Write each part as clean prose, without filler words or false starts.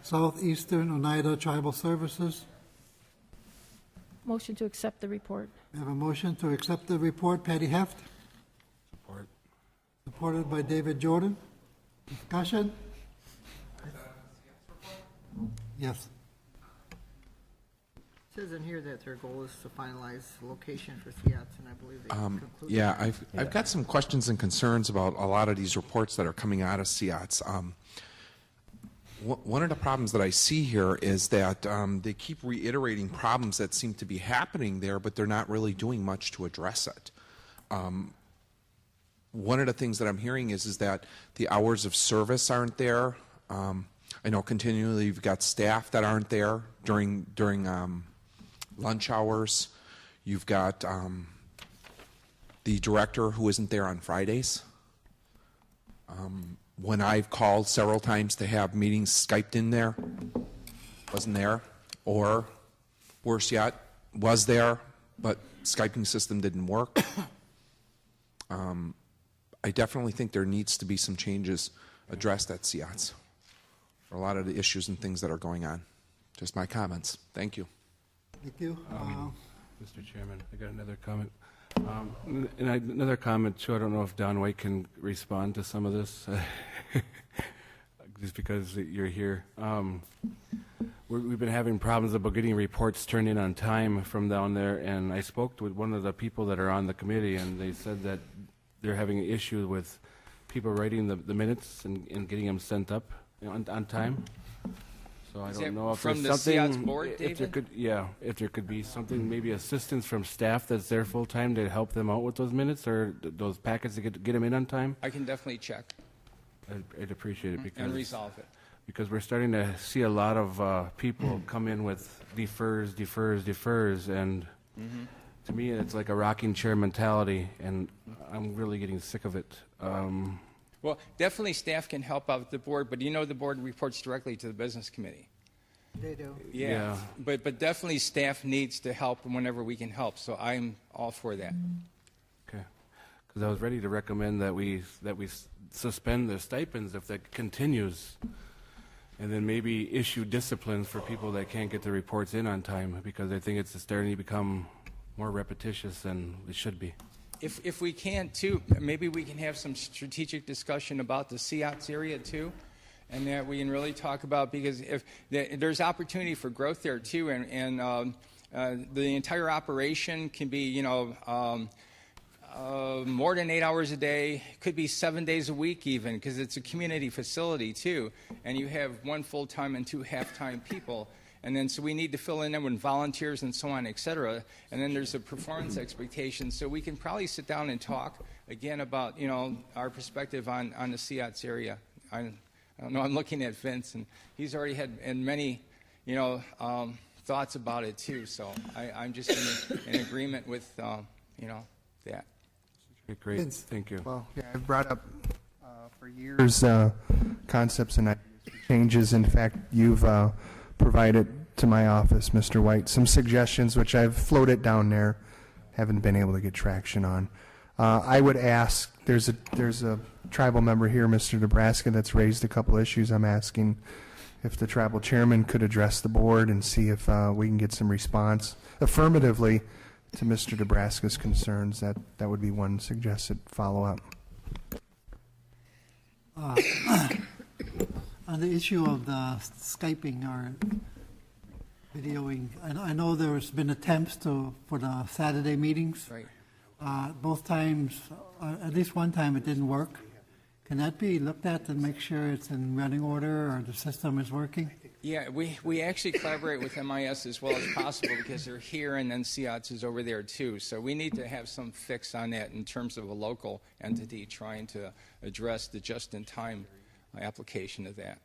Southeastern Oneida Tribal Services. Motion to accept the report. We have a motion to accept the report. Patty Heft. Support. Supported by David Jordan. Discussion? Yes. It says in here that their goal is to finalize the location for SEOTS, and I believe they concluded. Yeah, I've got some questions and concerns about a lot of these reports that are coming out of SEOTS. One of the problems that I see here is that they keep reiterating problems that seem to be happening there, but they're not really doing much to address it. One of the things that I'm hearing is that the hours of service aren't there. I know continually you've got staff that aren't there during lunch hours. You've got the director who isn't there on Fridays. When I've called several times to have meetings Skyped in there, wasn't there. Or worse yet, was there, but Skyping system didn't work. I definitely think there needs to be some changes addressed at SEOTS for a lot of the issues and things that are going on. Just my comments. Thank you. Thank you. Mr. Chairman, I got another comment. Another comment, too. I don't know if Don White can respond to some of this, just because you're here. We've been having problems about getting reports turned in on time from down there, and I spoke with one of the people that are on the committee, and they said that they're having an issue with people writing the minutes and getting them sent up on time. So I don't know if from there's the something, SEOTS board, if there David? could, if there could be something, maybe assistance from staff that's there full time to help them out with those minutes or those packets to get them in on time. I can definitely check I'd appreciate it and resolve it. because we're starting to see a lot of people come in with defers, and to me it's like a rocking chair mentality, and I'm really getting sick of it. Well, definitely staff can help out the board, but you know the board reports directly to the business committee. They do. Yeah. But definitely staff needs to help whenever we can help, so I'm all for that. Okay, because I was ready to recommend that we suspend the stipends if that continues, and then maybe issue disciplines for people that can't get the reports in on time, because I think it's starting to become more repetitious than it should be. If we can, too, maybe we can have some strategic discussion about the SEOTS area, too, and that we can really talk about, because if there's opportunity for growth there, too, and the entire operation can be, more than 8 hours a day, could be 7 days a week even, because it's a community facility, too, and you have one full-time and two half-time people. And then, so we need to fill in them with volunteers and so on, et cetera. And then there's a performance expectation. So we can probably sit down and talk again about, our perspective on the SEOTS area. I don't know, I'm looking at Vince, and he's already had many, thoughts about it too. So I'm just in agreement with, that. Great, Vince. thank you. Well, yeah, I've brought up for years concepts and ideas for changes. In fact, you've provided to my office, Mr. White, some suggestions which I've floated down there, haven't been able to get traction on. I would ask, there's a tribal member here, Mr. Nebraska, that's raised a couple issues. I'm asking if the tribal chairman could address the board and see if we can get some response affirmatively to Mr. Nebraska's concerns. That would be one suggested follow-up. On the issue of the Skyping or videoing, I know there's been attempts for the Saturday meetings. Right. Both times, at least one time, it didn't work. Can that be looked at to make sure it's in running order or the system is working? Yeah, we actually collaborate with MIS as well as possible, because they're here and then SEOTS is over there too. So we need to have some fix on that in terms of a local entity trying to address the just-in-time application of that.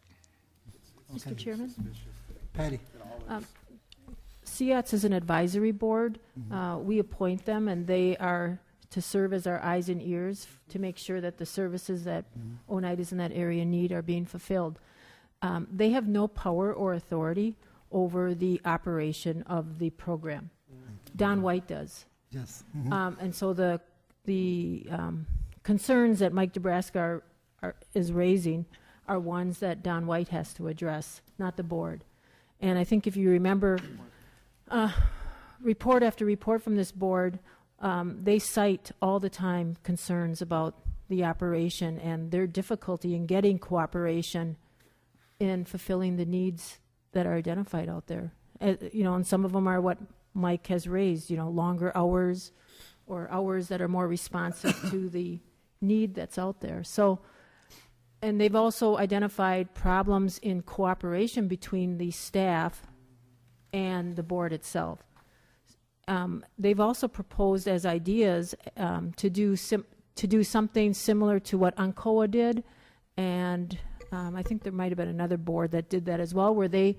Okay. Mr. Chairman? Patty? SEOTS is an advisory board. We appoint them, and they are to serve as our eyes and ears to make sure that the services that Oneidas in that area need are being fulfilled. They have no power or authority over the operation of the program. Don White does. Yes. And so the concerns that Mike Nebraska is raising are ones that Don White has to address, not the board. And I think if you remember, report after report from this board, they cite all the time concerns about the operation and their difficulty in getting cooperation in fulfilling the needs that are identified out there. And some of them are what Mike has raised, longer hours or hours that are more responsive to the need that's out there. So, and they've also identified problems in cooperation between the staff and the board itself. They've also proposed as ideas to do something similar to what UNCOA did, and I think there might have been another board that did that as well, where they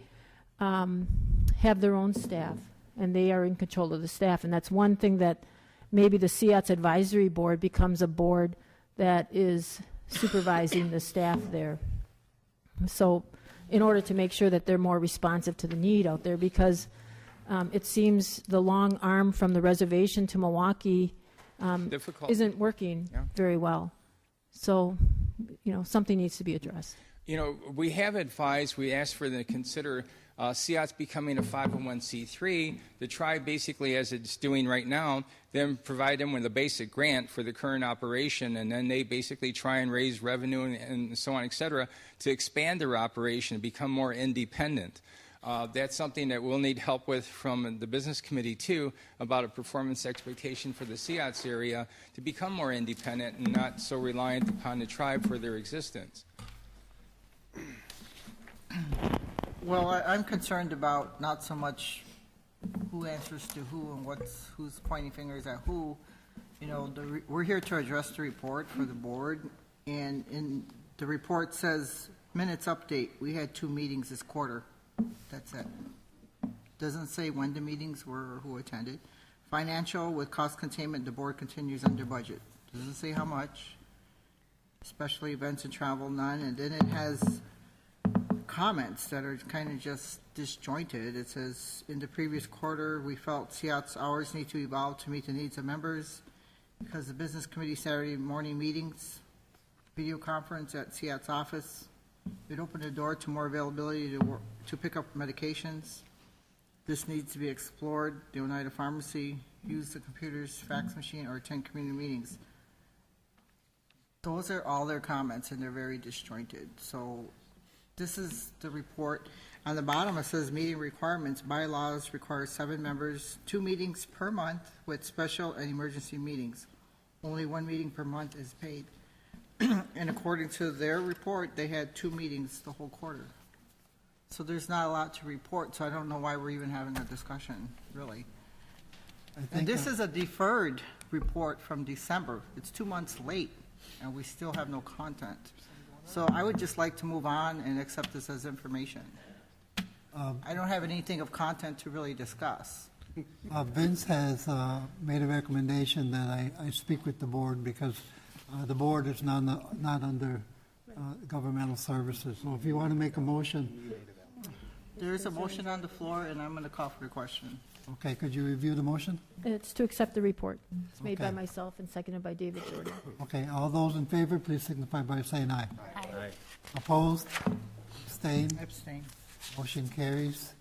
have their own staff, and they are in control of the staff. And that's one thing that maybe the SEOTS advisory board becomes a board that is supervising the staff there. So in order to make sure that they're more responsive to the need out there, because it seems the long arm from the reservation to Milwaukee Difficult. isn't working very well. So, something needs to be addressed. We have advised, we asked for them to consider SEOTS becoming a 501c3. The tribe basically, as it's doing right now, then provide them with a basic grant for the current operation, and then they basically try and raise revenue and so on, et cetera, to expand their operation and become more independent. That's something that we'll need help with from the business committee too, about a performance expectation for the SEOTS area to become more independent and not so reliant upon the tribe for their existence. Well, I'm concerned about not so much who answers to who and who's pointing fingers at who. We're here to address the report for the board, and in the report says minutes update. We had 2 meetings this quarter. That's it. Doesn't say when the meetings were or who attended. Financial, with cost containment, the board continues under budget. Doesn't say how much. Special events and travel, none. And then it has comments that are kind of just disjointed. It says, in the previous quarter, we felt SEOTS hours need to evolve to meet the needs of members because the business committee Saturday morning meetings, video conference at SEOTS office, it opened the door to more availability to pick up medications. This needs to be explored. The Oneida Pharmacy, use the computers, fax machine, or attend community meetings. Those are all their comments, and they're very disjointed. So this is the report. On the bottom, it says meeting requirements. Bylaws require 7 members, 2 meetings per month with special and emergency meetings. Only 1 meeting per month is paid. And according to their report, they had 2 meetings the whole quarter. So there's not a lot to report, so I don't know why we're even having a discussion, really. And this is a deferred report from December. It's 2 months late, and we still have no content. So I would just like to move on and accept this as information. I don't have anything of content to really discuss. Vince has made a recommendation that I speak with the board because the board is not under governmental services. So if you want to make a motion. There is a motion on the floor, and I'm going to call for a question. Okay, could you review the motion? It's to accept the report. It's made by Okay. myself and seconded by David Jordan. Okay, all those in favor, please signify by saying aye. Aye. Opposed? Abstained? Abstain. Motion carries.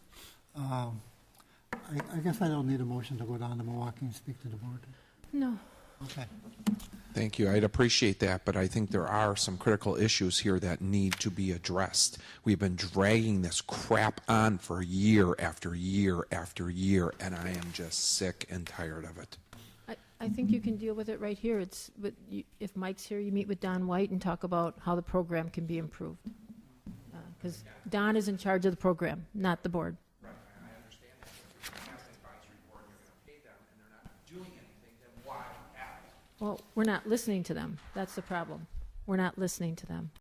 I guess I don't need a motion to go down to Milwaukee and speak to the board. No. Okay. Thank you. I'd appreciate that, but I think there are some critical issues here that need to be addressed. We've been dragging this crap on for year after year after year, and I am just sick and tired of it. I think you can deal with it right here. If Mike's here, you meet with Don White and talk about how the program can be improved. Because Don is in charge of the program, not the board. Right, I understand that. But if you're going to have an advisory board, you're going to pay them, and they're not doing anything, then why have it? Well, we're not listening to them. That's the problem. We're not listening to them.